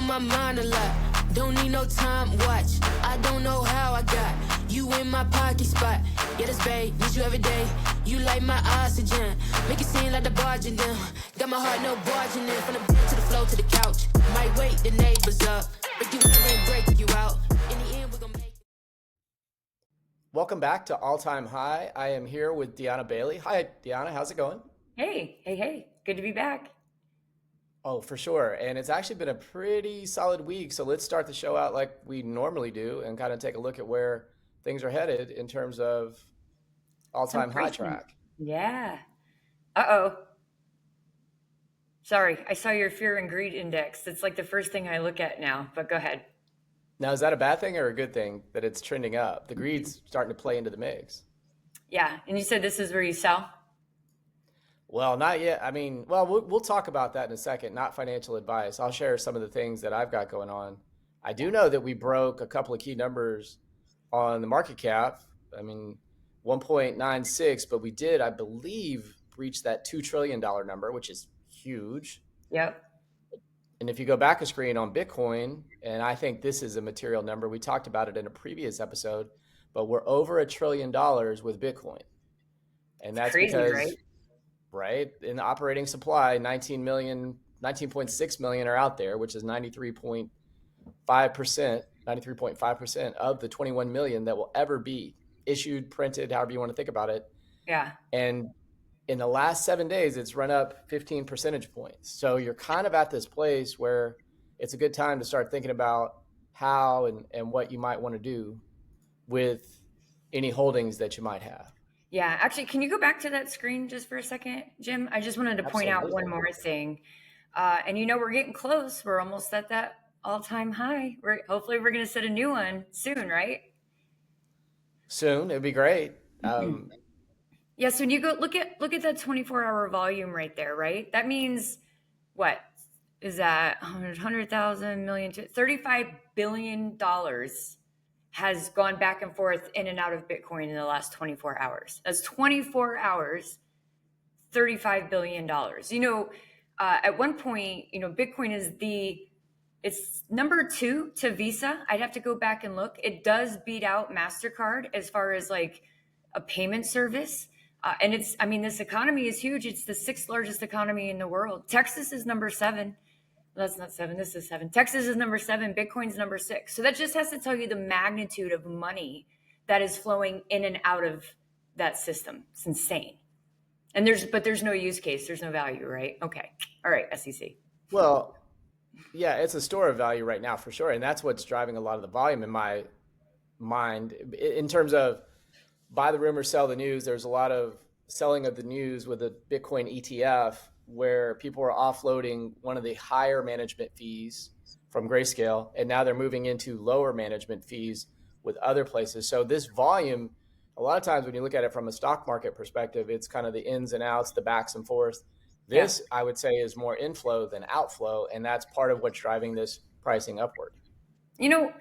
on my mind a lot. Don't need no time watch. I don't know how I got you in my pocket spot. Yeah, that's babe, need you every day. You like my oxygen. Make it seem like the barging down. Got my heart no barging in. From the bed to the floor to the couch. Might wake the neighbors up. Break you in, then break you out. In the end, we're gonna make it. Welcome back to All Time High. I am here with Dionna Bailey. Hi, Dionna. How's it going? Hey. Good to be back. Oh, for sure. And it's actually been a pretty solid week. So let's start the show out like we normally do and kind of take a look at where things are headed in terms of all-time high track. Yeah. Uh-oh. Sorry, I saw your fear and greed index. It's like the first thing I look at now, but go ahead. Now, is that a bad thing or a good thing that it's trending up? The greed's starting to play into the mix. Yeah, and you said this is where you sell? Well, not yet. I mean, we'll talk about that in a second, not financial advice. I'll share some of the things that I've got going on. I do know that we broke a couple of key numbers on the market cap. I mean, 1.96, but we did, I believe, reach that $2 trillion number, which is huge. Yep. And if you go back a screen on Bitcoin, and I think this is a material number, we talked about it in a previous episode, but we're over $1 trillion with Bitcoin. And that's crazy, because, right, in the operating supply, 19.6 million are out there, which is 93.5% of the 21 million that will ever be issued, printed, however you want to think about it. Yeah. And in the last 7 days, it's run up 15 percentage points. So you're kind of at this place where it's a good time to start thinking about how and what you might want to do with any holdings that you might have. Yeah, actually, can you go back to that screen just for a second, Jim? I just wanted to point out one more thing. And we're getting close. We're almost at that all-time high. Hopefully we're going to set a new one soon, right? Soon, it'd be great. Yeah, so when you go look at that 24-hour volume right there, right? That means what is that? 100,000 million, $35 billion has gone back and forth in and out of Bitcoin in the last 24 hours. That's 24 hours, $35 billion. At one point, Bitcoin is it's number 2 to Visa. I'd have to go back and look. It does beat out MasterCard as far as like a payment service. And this economy is huge. It's the 6th largest economy in the world. Texas is number 7. That's not 7. This is 7. Texas is number 7. Bitcoin's number 6. So that just has to tell you the magnitude of money that is flowing in and out of that system. It's insane. And there's no use case. There's no value, right? Okay. All right, SEC. Well, yeah, it's a store of value right now for sure. And that's what's driving a lot of the volume in my mind in terms of buy the rumor, sell the news. There's a lot of selling of the news with a Bitcoin ETF where people are offloading one of the higher management fees from Grayscale, and now they're moving into lower management fees with other places. So this volume, a lot of times when you look at it from a stock market perspective, it's kind of the ins and outs, the backs and forths. This, I would say, is more inflow than outflow, and that's part of what's driving this pricing upward. Well,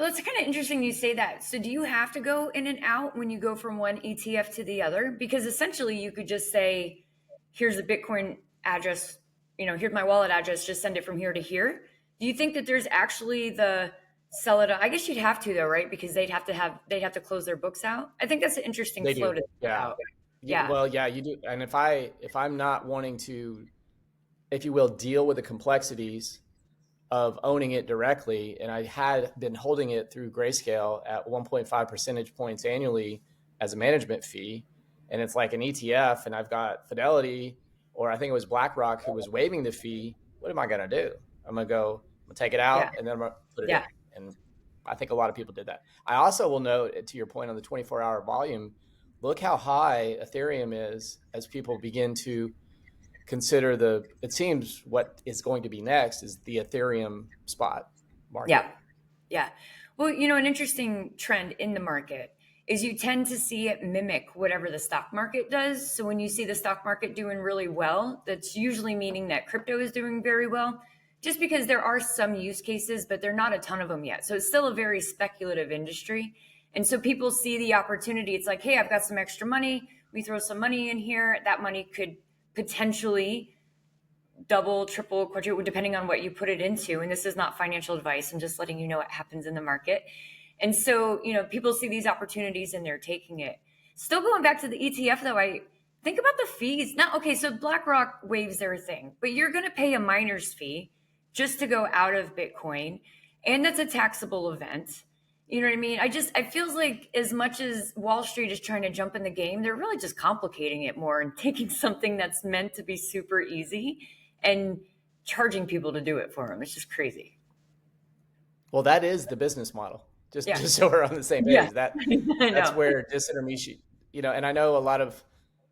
it's kind of interesting you say that. So do you have to go in and out when you go from one ETF to the other? Because essentially you could just say, here's the Bitcoin address, here's my wallet address, just send it from here to here. Do you think that there's actually the sell it? I guess you'd have to though, right? Because they'd have to close their books out. I think that's an interesting flow to think about. Yeah. Well, yeah, you do. And if I'm not wanting to, if you will, deal with the complexities of owning it directly, and I had been holding it through Grayscale at 1.5 percentage points annually as a management fee, and it's like an ETF, and I've got Fidelity, or I think it was BlackRock who was waiving the fee. What am I going to do? I'm going to take it out, and then I'm going to put it in. And I think a lot of people did that. I also will note, to your point on the 24-hour volume, look how high Ethereum is as people begin to consider it seems what is going to be next is the Ethereum spot market. Yeah. Well, an interesting trend in the market is you tend to see it mimic whatever the stock market does. So when you see the stock market doing really well, that's usually meaning that crypto is doing very well, just because there are some use cases, but there are not a ton of them yet. So it's still a very speculative industry. And so people see the opportunity. It's like, hey, I've got some extra money. We throw some money in here. That money could potentially double, triple, quadruple, depending on what you put it into. And this is not financial advice. I'm just letting you know what happens in the market. And so, people see these opportunities and they're taking it. Still going back to the ETF though, I think about the fees. Now, okay, so BlackRock waives their thing, but you're going to pay a miner's fee just to go out of Bitcoin. And that's a taxable event. You know what I mean? I feels like as much as Wall Street is trying to jump in the game, they're really just complicating it more and taking something that's meant to be super easy and charging people to do it for them. It's just crazy. Well, that is the business model. Just so we're on the same page. Yeah. That's where disintermediation, and I know a lot of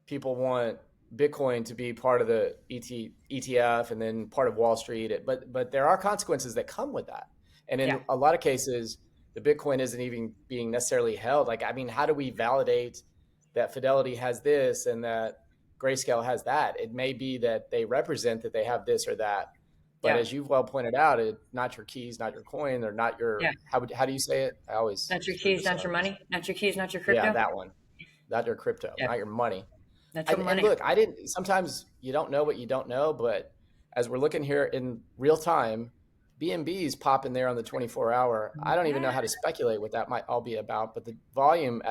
people want Bitcoin to be part of the ETF and then part of Wall Street, but there are consequences that come with that. And in a lot of cases, the Bitcoin isn't even being necessarily held. Like, I mean, how do we validate that Fidelity has this and that Grayscale has that? It may be that they represent that they have this or that. But as you've well pointed out, it's not your keys, not your coin, or not your, how do you say it? I always. Not your keys, not your money. Not your keys, not your crypto. Yeah, that one. Not your crypto, not your money. Not your money. And look, sometimes you don't know what you don't know, but as we're looking here in real time, BNB's popping there on the 24-hour. I don't even know how to speculate what that might all be about, but the volume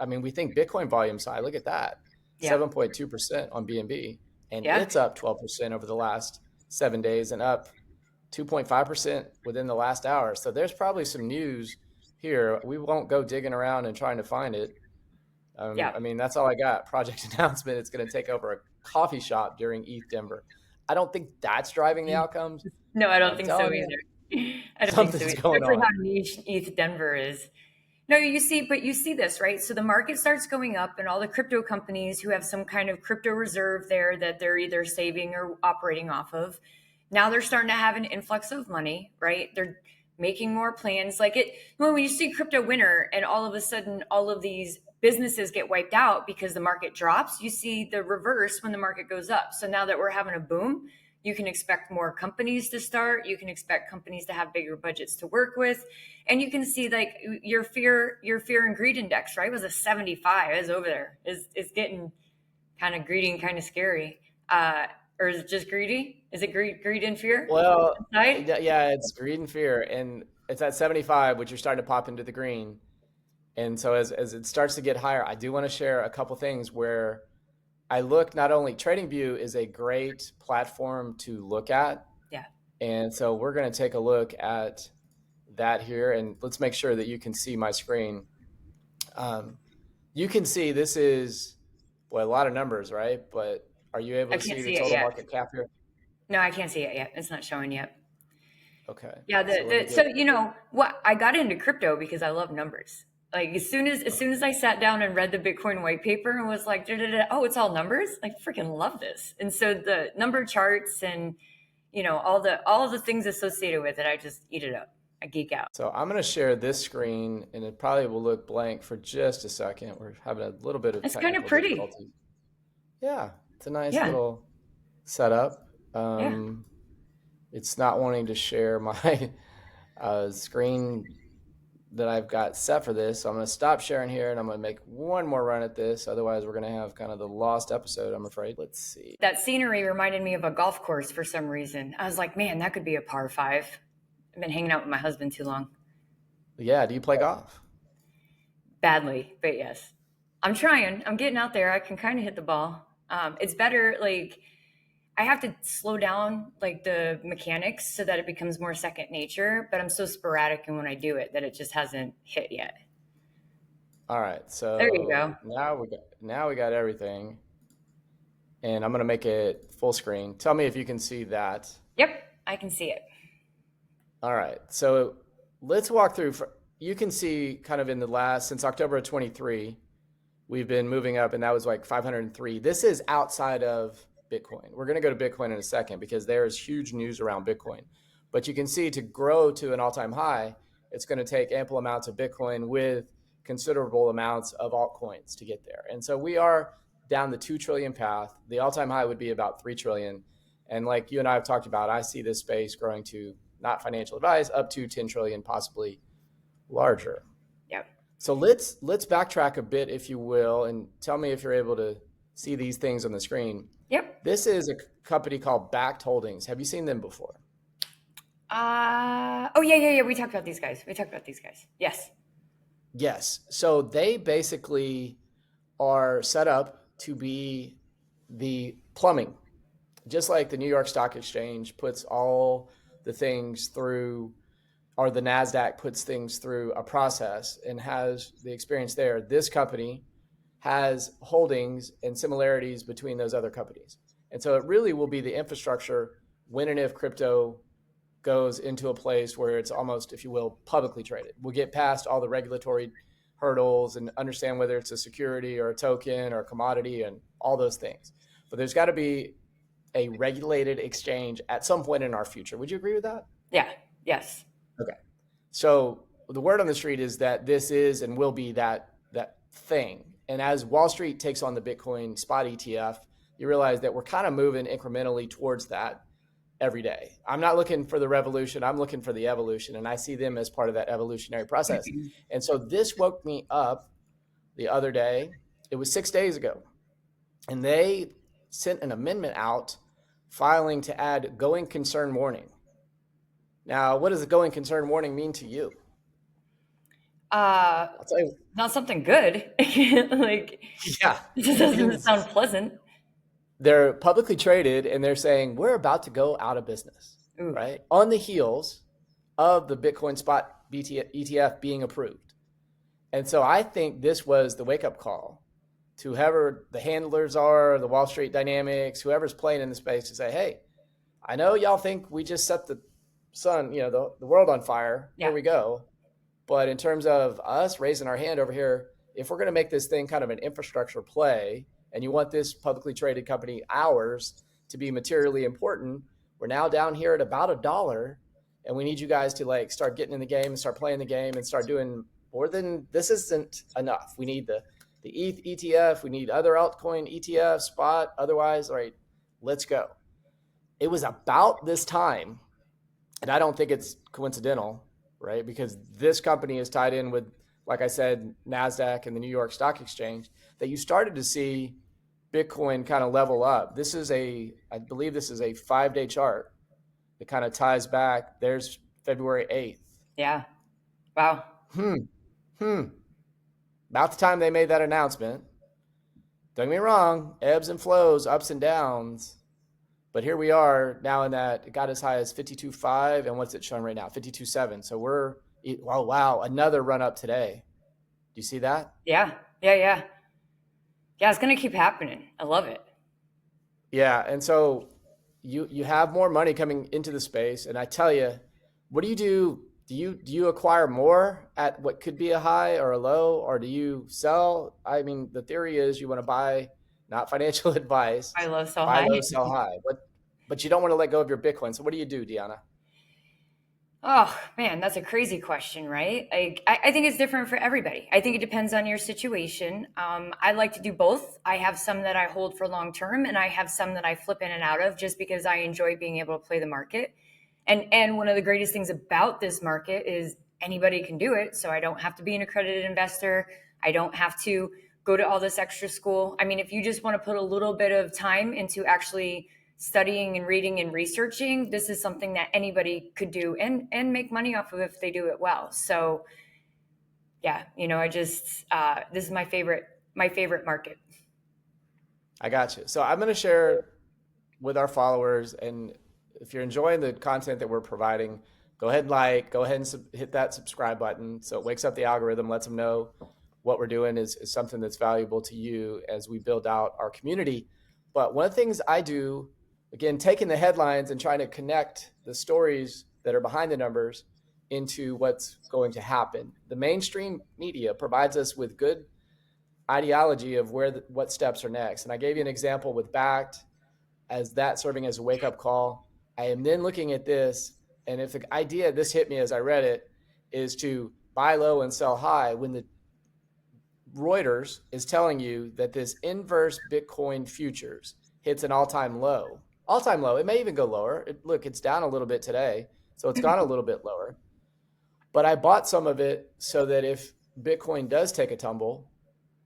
we think Bitcoin volume's high. Look at that, 7.2% on BNB, and it's up 12% over the last 7 days and up 2.5% within the last hour. So there's probably some news here. We won't go digging around and trying to find it. I mean, that's all I got. Project announcement. It's going to take over a coffee shop during ETH Denver. I don't think that's driving the outcomes. No, I don't think so either. I don't think so. Going on. How niche ETH Denver is. No, you see this, right? So the market starts going up and all the crypto companies who have some kind of crypto reserve there that they're either saving or operating off of, now they're starting to have an influx of money, right? They're making more plans. When you see crypto winter and all of a sudden all of these businesses get wiped out because the market drops, you see the reverse when the market goes up. So now that we're having a boom, you can expect more companies to start. You can expect companies to have bigger budgets to work with. And you can see your fear and greed index, right? Was a 75. It's over there. It's getting kind of greedy and kind of scary. Or is it just greedy? Is it greed and fear? Well, yeah, it's greed and fear. And it's at 75, which you're starting to pop into the green. And so as it starts to get higher, I do want to share a couple things where I look, not only TradingView is a great platform to look at. Yeah. And so we're going to take a look at that here, and let's make sure that you can see my screen. You can see this is, a lot of numbers, right? But are you able to see the total market cap here? No, I can't see it yet. It's not showing yet. Okay. Yeah. So what I got into crypto because I love numbers. Like as soon as I sat down and read the Bitcoin white paper and was like, oh, it's all numbers. I freaking love this. And so the number charts and, all the things associated with it, I just eat it up. I geek out. So I'm going to share this screen and it probably will look blank for just a second. We're having a little bit of it's kind of pretty. Difficulty. Yeah. It's a nice little setup. It's not wanting to share my screen that I've got set for this. So I'm going to stop sharing here and I'm going to make one more run at this. Otherwise, we're going to have kind of the lost episode, I'm afraid. Let's see. That scenery reminded me of a golf course for some reason. I was like, man, that could be a par 5. I've been hanging out with my husband too long. Yeah. Do you play golf? Badly, but yes. I'm trying. I'm getting out there. I can kind of hit the ball. It's better, I have to slow down the mechanics so that it becomes more second nature, but I'm so sporadic in when I do it that it just hasn't hit yet. All right. So there you go. Now we got everything. And I'm going to make it full screen. Tell me if you can see that. Yep, I can see it. All right. So let's walk through. You can see kind of in the since October of 23, we've been moving up and that was 503. This is outside of Bitcoin. We're going to go to Bitcoin in a second because there is huge news around Bitcoin. But you can see to grow to an all-time high, it's going to take ample amounts of Bitcoin with considerable amounts of altcoins to get there. And so we are down the 2 trillion path. The all-time high would be about 3 trillion. And like you and I have talked about, I see this space growing to, not financial advice, up to 10 trillion, possibly larger. Yep. So let's backtrack a bit, if you will, and tell me if you're able to see these things on the screen. Yep. This is a company called Backed Holdings. Have you seen them before? Oh yeah. We talked about these guys. Yes. Yes. So they basically are set up to be the plumbing, just like the New York Stock Exchange puts all the things through, or the NASDAQ puts things through a process and has the experience there. This company has holdings and similarities between those other companies. And so it really will be the infrastructure when and if crypto goes into a place where it's almost, if you will, publicly traded. We'll get past all the regulatory hurdles and understand whether it's a security or a token or a commodity and all those things. But there's got to be a regulated exchange at some point in our future. Would you agree with that? Yeah. Yes. Okay. So the word on the street is that this is and will be that thing. And as Wall Street takes on the Bitcoin spot ETF, you realize that we're kind of moving incrementally towards that every day. I'm not looking for the revolution. I'm looking for the evolution. And I see them as part of that evolutionary process. And so this woke me up the other day. It was 6 days ago. And they sent an amendment out filing to add going concern warning. Now, what does a going concern warning mean to you? I'll tell you. Not something good. Like, Yeah. it doesn't sound pleasant. They're publicly traded and they're saying we're about to go out of business, Ooh. right? On the heels of the Bitcoin spot ETF being approved. And so I think this was the wake-up call to whoever the handlers are, the Wall Street dynamics, whoever's playing in the space to say, hey, I know y'all think we just set the sun, the world on fire. Yeah. Here we go. But in terms of us raising our hand over here, if we're going to make this thing kind of an infrastructure play, and you want this publicly traded company, ours, to be materially important, we're now down here at about $1, and we need you guys to start getting in the game and start playing the game and start doing more than this. Isn't enough. We need the ETH ETF, we need other altcoin ETF, spot, otherwise, all right, let's go. It was about this time, and I don't think it's coincidental, right? Because this company is tied in with, like I said, NASDAQ and the New York Stock Exchange, that you started to see Bitcoin kind of level up. I believe this is a 5-day chart that kind of ties back. There's February 8th. Yeah. Wow. About the time they made that announcement. Don't get me wrong, ebbs and flows, ups and downs. But here we are now in that, it got as high as 52.5, and what's it showing right now? 52.7. So wow, another run up today. Do you see that? Yeah. Yeah, it's going to keep happening. I love it. Yeah, and so you have more money coming into the space, and I tell you, what do you do? Do you acquire more at what could be a high or a low, or do you sell? I mean, the theory is you want to buy, not financial advice. Buy low, sell buy high. low, sell high. But you don't want to let go of your Bitcoin. So what do you do, Dionna? Oh man, that's a crazy question, right? I think it's different for everybody. I think it depends on your situation. I like to do both. I have some that I hold for long term, and I have some that I flip in and out of just because I enjoy being able to play the market. And one of the greatest things about this market is anybody can do it. So I don't have to be an accredited investor. I don't have to go to all this extra school. I mean, if you just want to put a little bit of time into actually studying and reading and researching, this is something that anybody could do and make money off of if they do it well. So yeah, I just, this is my favorite market. I got you. So I'm going to share with our followers, and if you're enjoying the content that we're providing, go ahead and hit that subscribe button so it wakes up the algorithm, lets them know what we're doing is something that's valuable to you as we build out our community. But one of the things I do, again, taking the headlines and trying to connect the stories that are behind the numbers into what's going to happen. The mainstream media provides us with good ideology of what steps are next. And I gave you an example with Backed as that serving as a wake-up call. I am then looking at this, and if the idea, this hit me as I read it, is to buy low and sell high, when the Reuters is telling you that this inverse Bitcoin futures hits an all-time low. All-time low. It may even go lower. Look, it's down a little bit today, so it's gone a little bit lower. But I bought some of it so that if Bitcoin does take a tumble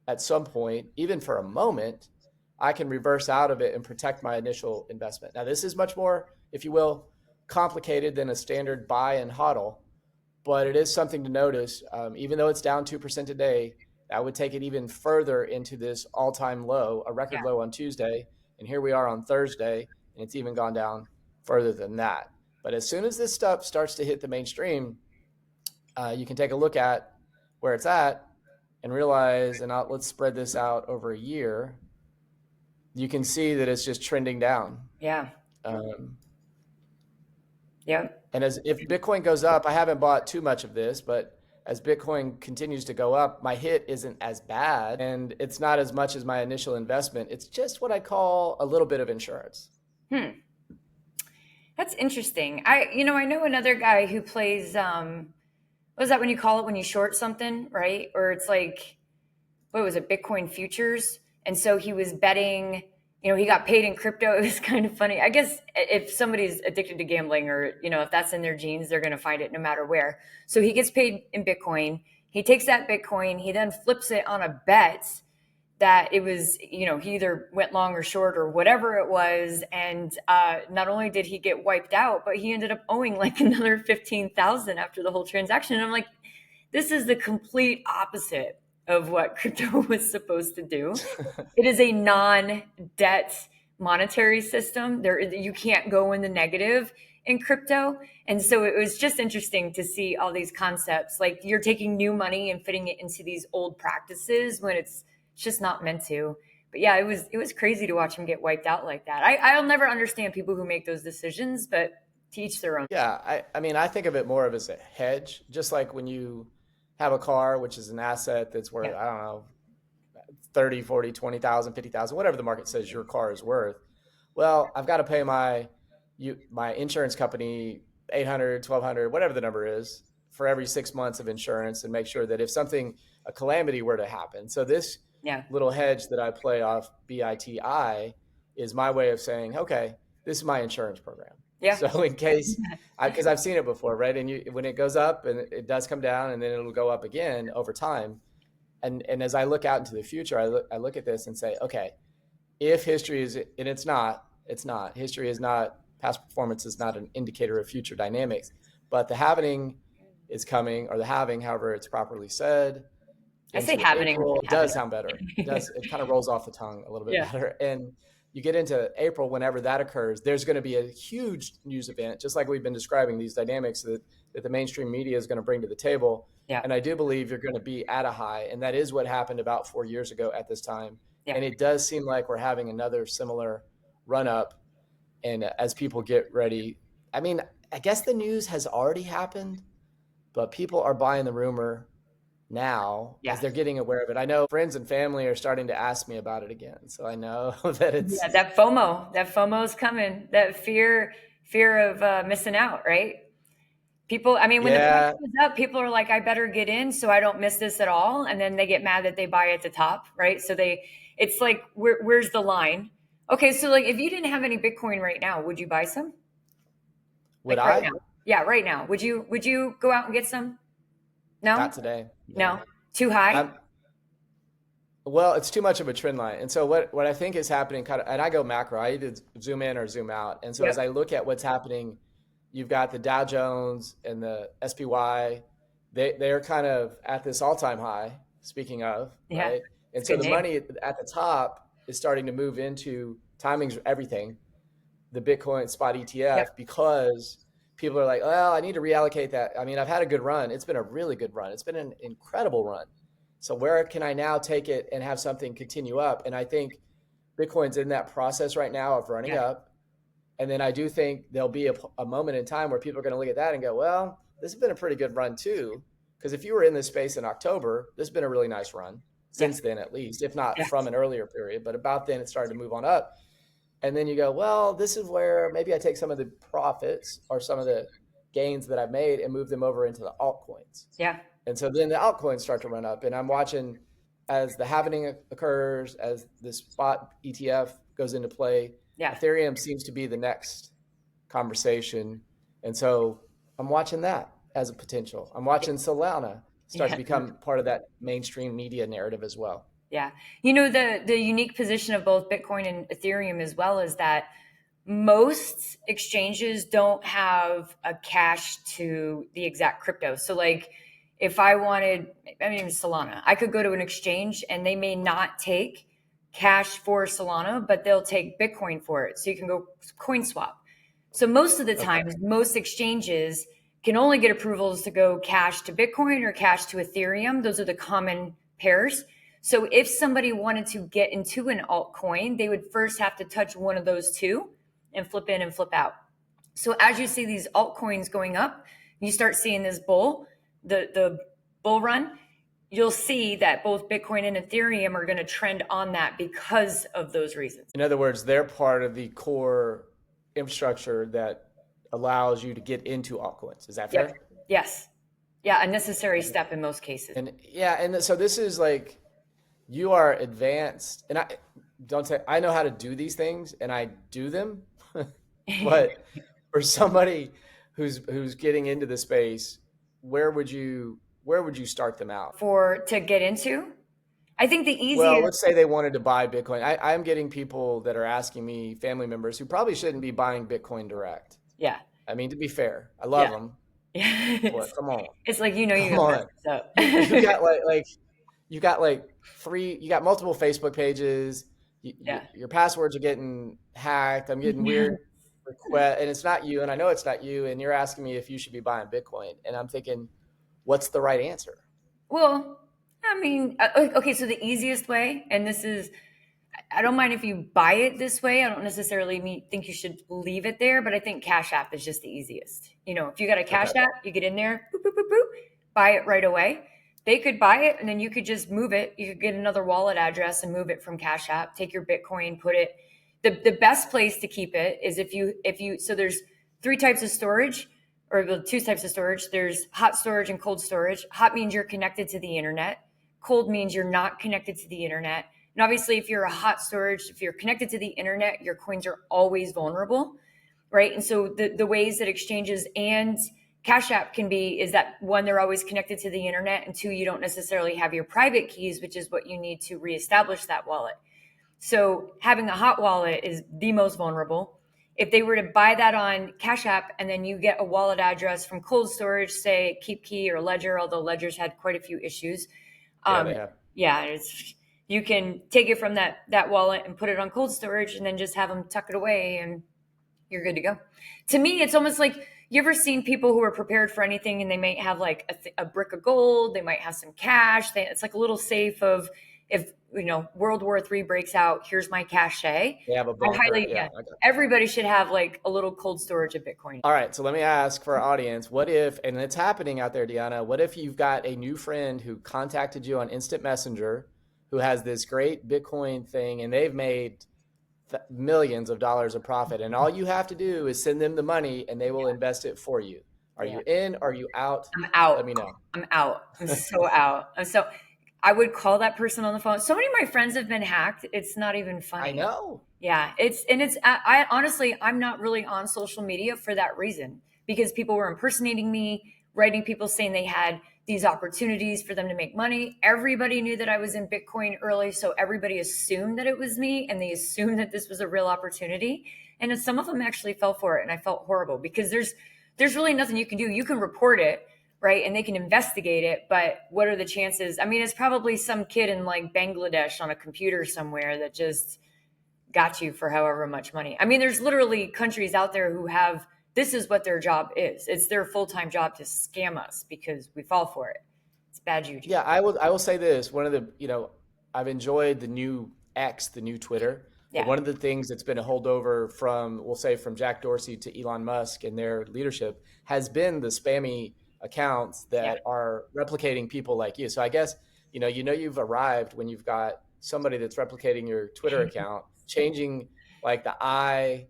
at some point, even for a moment, I can reverse out of it and protect my initial investment. Now, this is much more, if you will, complicated than a standard buy and hodl, but it is something to notice. Even though it's down 2% today, that would take it even further into this all-time low, a record low on Tuesday. And here we are on Thursday, and it's even gone down further than that. But as soon as this stuff starts to hit the mainstream, you can take a look at where it's at and realize, and let's spread this out over a year. You can see that it's just trending down. Yeah. And if Bitcoin goes up, I haven't bought too much of this, but as Bitcoin continues to go up, my hit isn't as bad, and it's not as much as my initial investment. It's just what I call a little bit of insurance. That's interesting. I know another guy who plays, what was that when you call it when you short something, right? Or it's like, what was it, Bitcoin futures? And so he was betting, he got paid in crypto. It was kind of funny. I guess if somebody's addicted to gambling or, if that's in their genes, they're going to find it no matter where. So he gets paid in Bitcoin. He takes that Bitcoin. He then flips it on a bet that it was, he either went long or short or whatever it was. And not only did he get wiped out, but he ended up owing like another 15,000 after the whole transaction. And I'm like, this is the complete opposite of what crypto was supposed to do. It is a non-debt monetary system. You can't go in the negative in crypto. And so it was just interesting to see all these concepts. Like you're taking new money and fitting it into these old practices when it's just not meant to. But yeah, it was crazy to watch him get wiped out like that. I'll never understand people who make those decisions, but to each their own. Yeah, I think of it more of as a hedge, just like when you have a car, which is an asset that's worth, I don't know, 30, 40, 20,000, 50,000, whatever the market says your car is worth. Well, I've got to pay my insurance company $800, $1,200, whatever the number is, for every 6 months of insurance, and make sure that if a calamity were to happen. So this little hedge that I play off BITI is my way of saying, okay, this is my insurance program. Yeah. So in case, because I've seen it before, right? And when it goes up and it does come down, and then it'll go up again over time. And as I look out into the future, I look at this and say, okay, if history is, and it's not, history is not, past performance is not an indicator of future dynamics, but the happening is coming, or the halving, however it's properly said. I say happening. It does sound better. It kind of rolls off the tongue a little bit better. And you get into April, whenever that occurs, there's going to be a huge news event, just like we've been describing these dynamics that the mainstream media is going to bring to the table. Yeah. And I do believe you're going to be at a high. And that is what happened about 4 years ago at this time. Yeah. And it does seem like we're having another similar run up. And as people get ready, I guess the news has already happened, but people are buying the rumor now as they're getting aware of it. I know friends and family are starting to ask me about it again. So I know that it's that FOMO is coming, that fear of missing out, right? People, when the price goes up, people are like, I better get in so I don't miss this at all. And then they get mad that they buy at the top, right? So it's like, where's the line? Okay. So like, if you didn't have any Bitcoin right now, would you buy some? Would right now? Yeah. Right now. Would you go out and get some? No, not today. No, too high. Well, it's too much of a trend line. And so what I think is happening, and I go macro, I either zoom in or zoom out. And so as I look at what's happening, you've got the Dow Jones and the SPY. They're kind of at this all-time high, speaking of, right? And so the money at the top is starting to move into timing's everything, the Bitcoin spot ETF, because people are like, well, I need to reallocate that. I've had a good run. It's been a really good run. It's been an incredible run. So where can I now take it and have something continue up? And I think Bitcoin's in that process right now of running up. And then I do think there'll be a moment in time where people are going to look at that and go, well, this has been a pretty good run too. Because if you were in this space in October, this has been a really nice run since then, at least, if not from an earlier period. But about then it started to move on up. And then you go, well, this is where maybe I take some of the profits or some of the gains that I've made and move them over into the altcoins. Yeah. And so then the altcoins start to run up. And I'm watching as the halving occurs, as the spot ETF goes into play. Yeah. Ethereum seems to be the next conversation. And so I'm watching that as a potential. I'm watching Solana start to become part of that mainstream media narrative as well. Yeah. You know, the unique position of both Bitcoin and Ethereum as well is that most exchanges don't have a cache to the exact crypto. So like if I wanted, I mean, Solana, I could go to an exchange and they may not take cash for Solana, but they'll take Bitcoin for it. So you can go coin swap. So most of the times, most exchanges can only get approvals to go cash to Bitcoin or cash to Ethereum. Those are the common pairs. So if somebody wanted to get into an altcoin, they would first have to touch one of those two and flip in and flip out. So as you see these altcoins going up, you start seeing this the bull run, you'll see that both Bitcoin and Ethereum are going to trend on that because of those reasons. In other words, they're part of the core infrastructure that allows you to get into altcoins. Is that fair? Yep. Yes. Yeah, a necessary step in most cases. And so this is like, you are advanced, and I know how to do these things and I do them, but for somebody who's getting into the space, where would you start them out? To get into? I think the easiest. Well, let's say they wanted to buy Bitcoin. I'm getting people that are asking me, family members who probably shouldn't be buying Bitcoin direct. Yeah. I mean, to be fair, I love them. Yeah. What? Come on. It's like, you got messed up. You got you got multiple Facebook pages. Your passwords are getting hacked. I'm getting weird requests, and it's not you, and I know it's not you, and you're asking me if you should be buying Bitcoin, and I'm thinking, what's the right answer? Well, I mean, okay, so the easiest way, and this is, I don't mind if you buy it this way. I don't necessarily think you should leave it there, but I think Cash App is just the easiest. If you got a Cash App, you get in there, boop, boop, boop, boop, buy it right away. They could buy it and then you could just move it. You could get another wallet address and move it from Cash App, take your Bitcoin, put it. The best place to keep it is if you, so there's three types of storage, or two types of storage. There's hot storage and cold storage. Hot means you're connected to the internet. Cold means you're not connected to the internet. And obviously, if you're a hot storage, if you're connected to the internet, your coins are always vulnerable, right? And so the ways that exchanges and Cash App can be is that, one, they're always connected to the internet, and two, you don't necessarily have your private keys, which is what you need to reestablish that wallet. So having a hot wallet is the most vulnerable. If they were to buy that on Cash App and then you get a wallet address from cold storage, say KeepKey or Ledger, although Ledger's had quite a few issues. You can take it from that wallet and put it on cold storage and then just have them tuck it away and you're good to go. To me, it's almost like, you ever seen people who are prepared for anything and they might have like a brick of gold, they might have some cash. It's like a little safe of, if World War III breaks out, here's my cache. They have a bunker. Everybody should have like a little cold storage of Bitcoin. All right, so let me ask for our audience, what if, and it's happening out there, Dionna, what if you've got a new friend who contacted you on Instant Messenger who has this great Bitcoin thing and they've made millions of dollars of profit, and all you have to do is send them the money and they will invest it for you? Are you in? Are you out? I'm out. Let me know. I'm out. I'm so out. I would call that person on the phone. So many of my friends have been hacked. It's not even funny. I know. Yeah. I honestly, I'm not really on social media for that reason, because people were impersonating me, writing people saying they had these opportunities for them to make money. Everybody knew that I was in Bitcoin early. So everybody assumed that it was me and they assumed that this was a real opportunity. And some of them actually fell for it. And I felt horrible because there's really nothing you can do. You can report it, right? And they can investigate it. But what are the chances? I mean, it's probably some kid in like Bangladesh on a computer somewhere that just got you for however much money. I mean, there's literally countries out there who have, this is what their job is. It's their full-time job to scam us because we fall for it. It's bad juju. Yeah, I will say this. One of the, I've enjoyed the new X, the new Twitter. Yeah. One of the things that's been a holdover from, we'll say, from Jack Dorsey to Elon Musk and their leadership has been the spammy accounts that are replicating people like you. So I guess, you've arrived when you've got somebody that's replicating your Twitter account, changing like the I,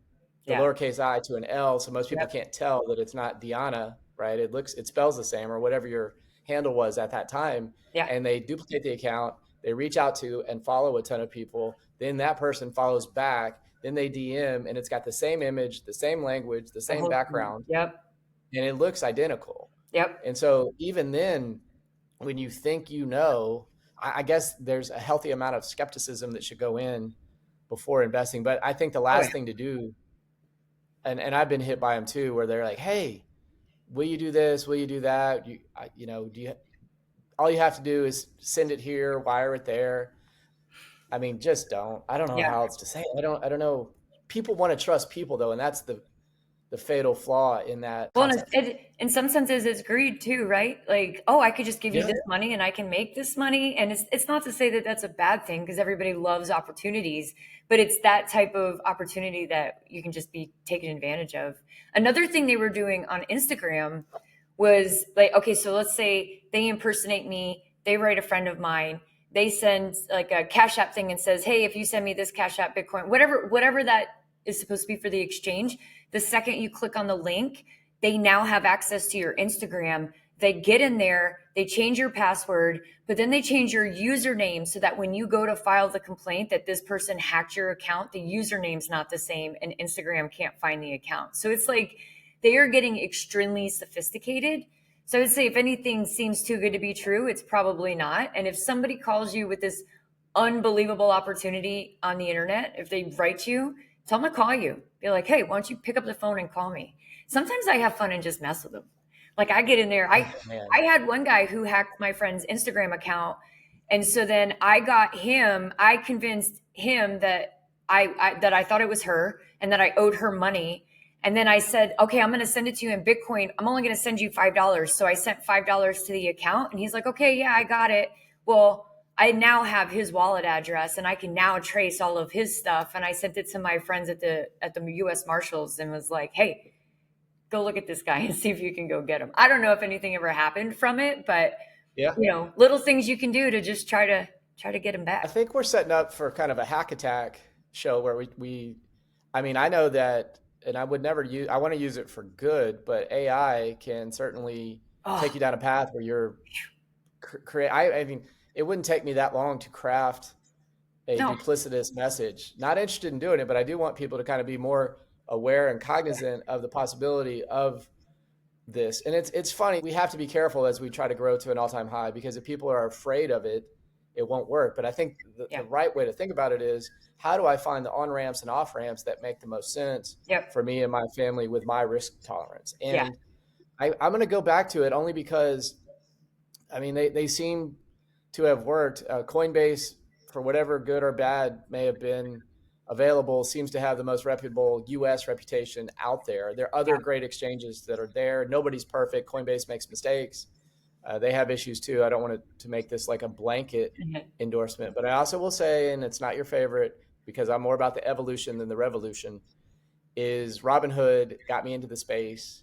the lowercase I to an L. So most people can't tell that it's not Dionna, right? It spells the same or whatever your handle was at that time. Yeah. And they duplicate the account. They reach out to and follow a ton of people. Then that person follows back. Then they DM and it's got the same image, the same language, the same background. Yep. And it looks identical. Yep. And so even then, when you think I guess there's a healthy amount of skepticism that should go in before investing. But I think the last thing to do, and I've been hit by them too, where they're like, hey, will you do this? Will you do that? All you have to do is send it here, wire it there. I mean, just don't. I don't know Yeah. how else to say it. I don't know. People want to trust people though, and that's the fatal flaw in that Well, concept. in some senses, it's greed too, right? Like, oh, I could just give you Yeah. this money and I can make this money. And it's not to say that that's a bad thing, because everybody loves opportunities, but it's that type of opportunity that you can just be taken advantage of. Another thing they were doing on Instagram was like, okay, so let's say they impersonate me, they write a friend of mine, they send like a Cash App thing and says, hey, if you send me this Cash App Bitcoin, whatever that is supposed to be for the exchange, the second you click on the link, they now have access to your Instagram. They get in there, they change your password, but then they change your username so that when you go to file the complaint that this person hacked your account, the username's not the same and Instagram can't find the account. So it's like they are getting extremely sophisticated. So I would say if anything seems too good to be true, it's probably not. And if somebody calls you with this unbelievable opportunity on the internet, if they write you, tell them to call you. Be like, hey, why don't you pick up the phone and call me? Sometimes I have fun and just mess with them. Like I get in there. I had one guy who hacked my friend's Instagram account. And so then I convinced him that I thought it was her and that I owed her money. And then I said, okay, I'm going to send it to you in Bitcoin. I'm only going to send you $5. So I sent $5 to the account and he's like, okay, yeah, I got it. Well, I now have his wallet address and I can now trace all of his stuff. And I sent it to my friends at the US Marshals and was like, hey, go look at this guy and see if you can go get him. I don't know if anything ever happened from it, but Yeah. Little things you can do to just try to get him back. I think we're setting up for kind of a hack attack show where I know that, and I would never I want to use it for good, but AI can certainly take you down a path where you're I mean, it wouldn't take me that long to craft a duplicitous message. Not interested in doing it, but I do want people to kind of be more aware and cognizant of the possibility of this. And it's funny, we have to be careful as we try to grow to an all-time high, because if people are afraid of it, it won't work. But I think the right way to think about it is, how do I find the on-ramps and off-ramps that make the most sense for me and my family with my risk tolerance? And I'm going to go back to it only because, I mean, they seem to have worked. Coinbase, for whatever good or bad may have been available, seems to have the most reputable US reputation out there. There are other great exchanges that are there. Nobody's perfect. Coinbase makes mistakes. They have issues too. I don't want to make this like a blanket endorsement, but I also will say, and it's not your favorite because I'm more about the evolution than the revolution, is Robinhood got me into the space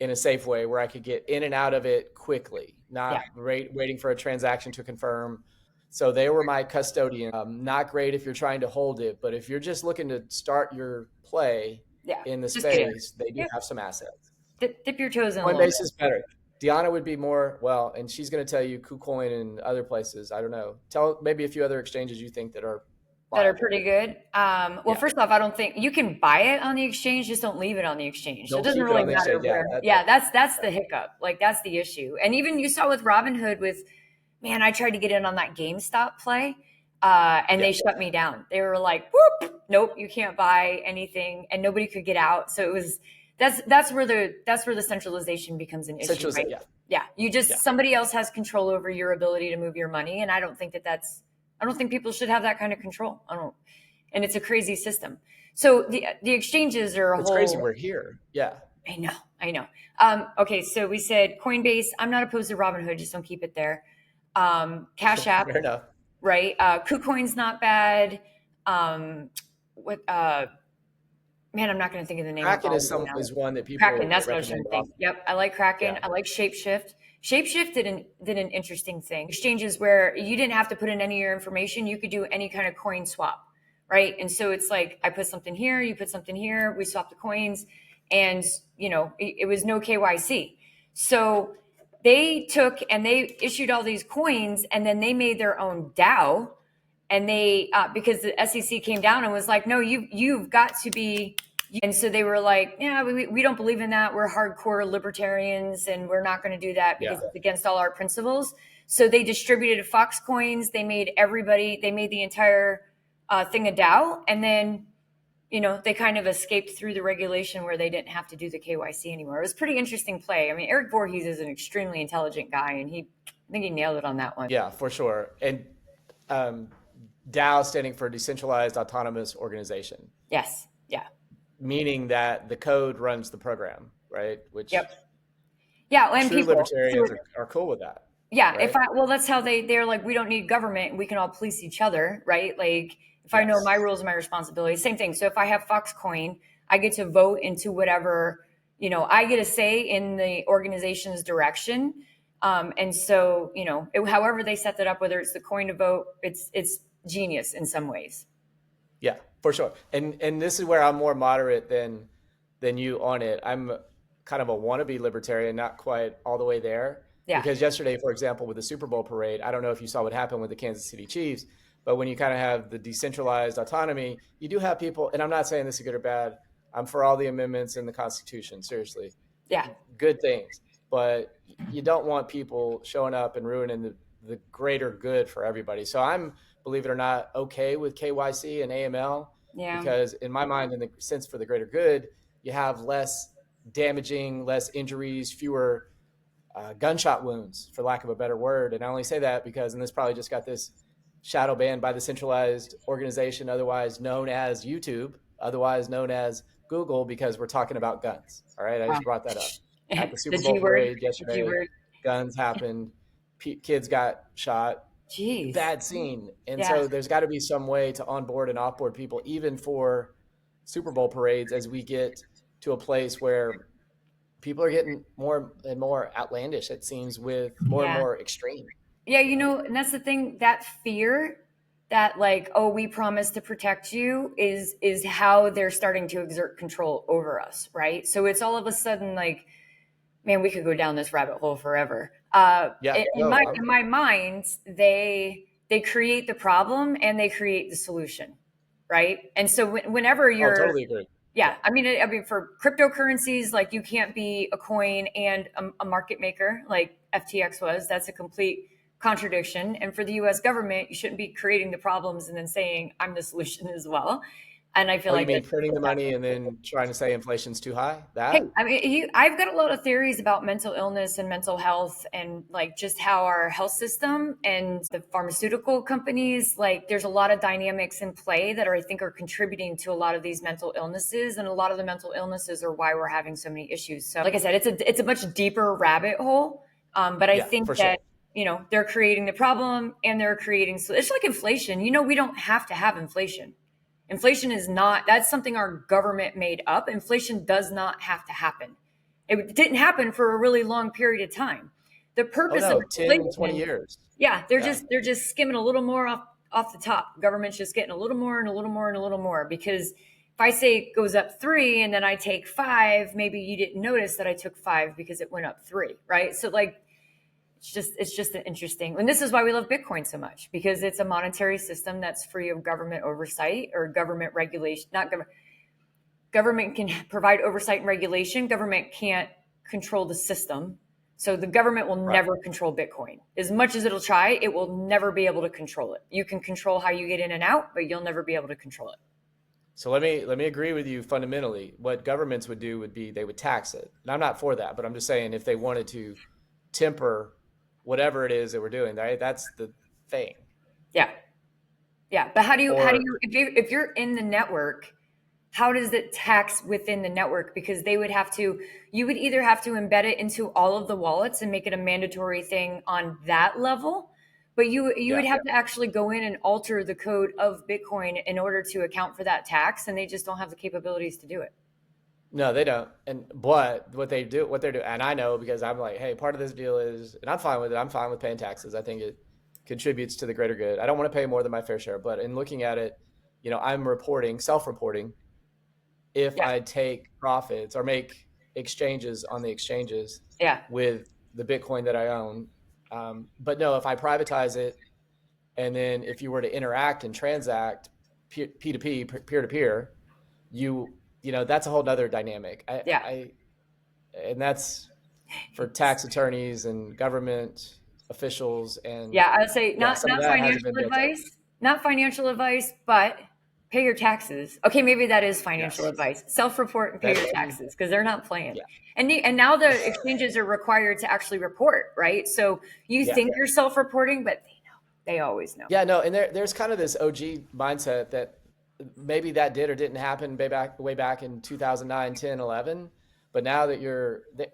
in a safe way where I could get in and out of it quickly, not waiting for a transaction to confirm. So they were my custodian. Not great if you're trying to hold it, but if you're just looking to start your play in the space, they do have some assets. Dip your toes in. Coinbase is better. Dionna would be more, well, and she's going to tell you KuCoin and other places. I don't know. Tell maybe a few other exchanges you think that are pretty good. First off, I don't think you can buy it on the exchange. Just don't leave it on the exchange. It doesn't really matter where. That's the hiccup. Like that's the issue. And even you saw with Robinhood I tried to get in on that GameStop play and they shut me down. They were like, whoop, nope, you can't buy anything, and nobody could get out. So it was, that's where the centralization becomes an issue, right? Somebody else has control over your ability to move your money. And I don't think I don't think people should have that kind of control. And it's a crazy system. So the exchanges are It's crazy we're here. Yeah. I know. Okay. So we said Coinbase. I'm not opposed to Robinhood. Just don't keep it there. Cash App. Fair enough. Right. KuCoin's not bad. I'm not going to think of the name. Kraken is one that people Kraken, that's what I was trying to think. Yep. I like Kraken. Yeah. I like Shapeshift. Shapeshift did an interesting thing. Exchanges where you didn't have to put in any of your information. You could do any kind of coin swap, right? And so it's like, I put something here, you put something here, we swap the coins, and it was no KYC. So they took and they issued all these coins, and then they made their own DAO, and they because the SEC came down and was like, no, you've got to be And so they were like, yeah, we don't believe in that. We're hardcore libertarians and we're not going to do that because it's against all our principles. So they distributed Fox coins. They made the entire thing a DAO. And then, they kind of escaped through the regulation where they didn't have to do the KYC anymore. It was a pretty interesting play. I mean, Eric Voorhees is an extremely intelligent guy, and I think he nailed it on that one. Yeah, for sure. And DAO standing for Decentralized Autonomous Organization. Yes. Yeah. Meaning that the code runs the program, right? Which yeah, and true libertarians are cool with that. Yeah, right? That's how they're like, we don't need government. We can all police each other, right? Like, if I know my rules and my responsibilities, same thing. So if I have Foxcoin, I get to vote into whatever, I get a say in the organization's direction. And so, however they set that up, whether it's the coin to vote, it's genius in some ways. Yeah, for sure. And this is where I'm more moderate than you on it. I'm kind of a wannabe libertarian, not quite all the way there. Yeah. Because yesterday, for example, with the Super Bowl parade, I don't know if you saw what happened with the Kansas City Chiefs, but when you kind of have the decentralized autonomy, you do have people, and I'm not saying this is good or bad. I'm for all the amendments in the Constitution, seriously. Yeah. Good things. But you don't want people showing up and ruining the greater good for everybody. So I'm, believe it or not, okay with KYC and AML. Yeah. Because in my mind, in the sense for the greater good, you have less damaging, less injuries, fewer gunshot wounds, for lack of a better word. And I only say that because, and this probably just got this shadow banned by the centralized organization, otherwise known as YouTube, otherwise known as Google, because we're talking about guns. All right. I just brought that up. At the Super Bowl parade yesterday, guns happened. Kids got shot. Jeez. Bad scene. And so there's got to be some way to onboard and offboard people, even for Super Bowl parades, as we get to a place where people are getting more and more outlandish, it seems, with more and more extreme. Yeah, and that's the thing, that fear that like, oh, we promise to protect you is how they're starting to exert control over us, right? So it's all of a sudden like, man, we could go down this rabbit hole forever. In my mind, they create the problem and they create the solution, right? And so whenever you're totally agree. Yeah, I mean, for cryptocurrencies, like you can't be a coin and a market maker like FTX was. That's a complete contradiction. And for the U.S. government, you shouldn't be creating the problems and then saying I'm the solution as well. And I feel like you mean printing the money and then trying to say inflation's too high? That? Hey, I mean, I've got a lot of theories about mental illness and mental health and like just how our health system and the pharmaceutical companies, like there's a lot of dynamics in play that I think are contributing to a lot of these mental illnesses. And a lot of the mental illnesses are why we're having so many issues. So like I said, it's a much deeper rabbit hole. But I think that, they're creating the problem and they're creating, so it's like inflation. We don't have to have inflation. Inflation is not, that's something our government made up. Inflation does not have to happen. It didn't happen for a really long period of time. The purpose of 10, 20 years. Yeah, they're just skimming a little more off the top. Government's just getting a little more and a little more and a little more, because if I say it goes up 3 and then I take 5, maybe you didn't notice that I took 5 because it went up 3, right? So like, it's just an interesting, and this is why we love Bitcoin so much, because it's a monetary system that's free of government oversight or government regulation. Government can provide oversight and regulation. Government can't control the system. So the government will never control Bitcoin. As much as it'll try, it will never be able to control it. You can control how you get in and out, but you'll never be able to control it. So let me agree with you fundamentally. What governments would do would be they would tax it. And I'm not for that, but I'm just saying if they wanted to temper whatever it is that we're doing, right? That's the thing. Yeah. But how do you, if you're in the network, how does it tax within the network? Because you would either have to embed it into all of the wallets and make it a mandatory thing on that level, but you would have to actually go in and alter the code of Bitcoin in order to account for that tax. And they just don't have the capabilities to do it. No, they don't. But what they're doing, and I know because I'm like, hey, part of this deal is, and I'm fine with it. I'm fine with paying taxes. I think it contributes to the greater good. I don't want to pay more than my fair share, but in looking at it, I'm self-reporting if I take profits or make exchanges on the exchanges with the Bitcoin that I own. But no, if I privatize it, and then if you were to interact and transact P2P, peer-to-peer, you that's a whole nother dynamic. And that's for tax attorneys and government officials. And Yeah, I would say not some of that hasn't financial been built up. advice, not financial advice, but pay your taxes. Okay, maybe that is financial Yes. advice. Self-report and pay That- your taxes because they're not playing. Yeah. And now the exchanges are required to actually report, right? So you think you're self-reporting, but they always know. Yeah, no, and there's kind of this OG mindset that maybe that did or didn't happen way back in 2009, 10, 11. But now that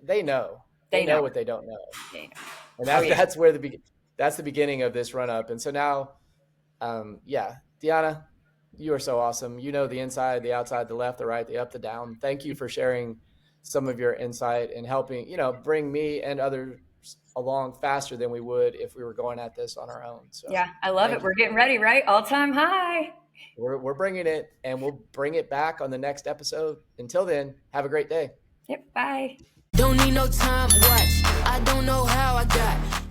they know. They know what they don't know. They know. And that's where that's the beginning of this run up. And so now, Dionna, you are so awesome. You know the inside, the outside, the left, the right, the up, the down. Thank you for sharing some of your insight and helping, bring me and others along faster than we would if we were going at this on our own. So yeah, I love it. We're getting ready, right? All-time high. We're bringing it, and we'll bring it back on the next episode. Until then, have a great day. Yep, bye. Don't need no time watch. I don't know how I got